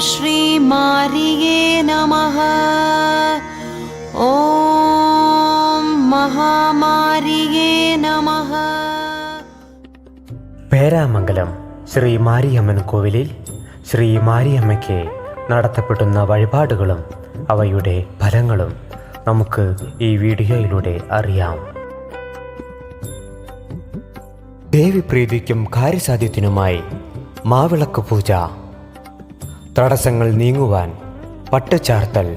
ശ്രീ മാരിയേ നമഃ. ഓം മഹാമാരിയേ നമഃ. പേരാമംഗലം ശ്രീ മാരിയമ്മൻ കോവിലിൽ ശ്രീ മാരിയമ്മയ്ക്ക് നടത്തപ്പെടുന്ന വഴിപാടുകളും അവയുടെ ഫലങ്ങളും നമുക്ക് ഈ വീഡിയോയിലൂടെ അറിയാം. ദേവിപ്രീതിക്കും കാര്യസാധ്യത്തിനുമായി മാവിളക്ക് പൂജ, തടസ്സങ്ങൾ നീങ്ങുവാൻ പട്ടുചാർത്തൽ,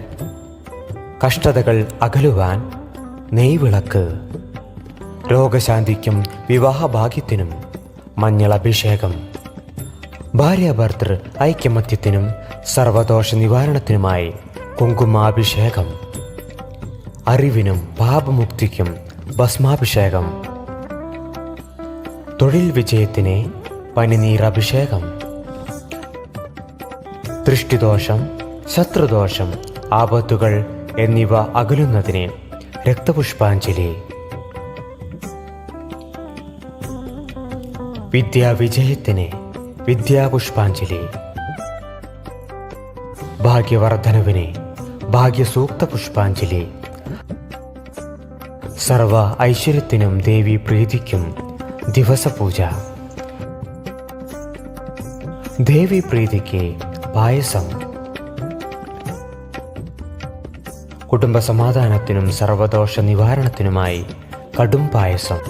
കഷ്ടതകൾ അകലുവാൻ നെയ്വിളക്ക്, രോഗശാന്തിക്കും വിവാഹഭാഗ്യത്തിനും മഞ്ഞളഭിഷേകം, ഭാര്യാഭർത്തൃ ഐക്യമത്യത്തിനും സർവദോഷ നിവാരണത്തിനുമായി കുങ്കുമാഭിഷേകം, അറിവിനും പാപമുക്തിക്കും ഭസ്മാഭിഷേകം, തൊഴിൽ വിജയത്തിന് പനിനീരഭിഷേകം, ദൃഷ്ടിദോഷം, ശത്രുദോഷം, ആപത്തുകൾ എന്നിവ അകലുന്നതിന് രക്തപുഷ്പാഞ്ജലി, വിദ്യാവിജയത്തിന് വിദ്യാപുഷ്പാഞ്ജലി, ഭാഗ്യവർദ്ധനവിന് ഭാഗ്യസൂക്ത പുഷ്പാഞ്ജലി, സർവ ഐശ്വര്യത്തിനും ദേവി പ്രീതിക്കും ദിവസപൂജ, ദേവി പ്രീതിക്ക് പായസം, കുടുംബസമാധാനത്തിനും സർവദോഷ നിവാരണത്തിനുമായി കടും പായസം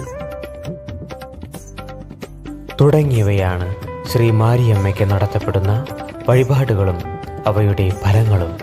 തുടങ്ങിയവയാണ് ശ്രീ മാരിയമ്മയ്ക്ക് നടത്തപ്പെടുന്ന വഴിപാടുകളും അവയുടെ ഫലങ്ങളും.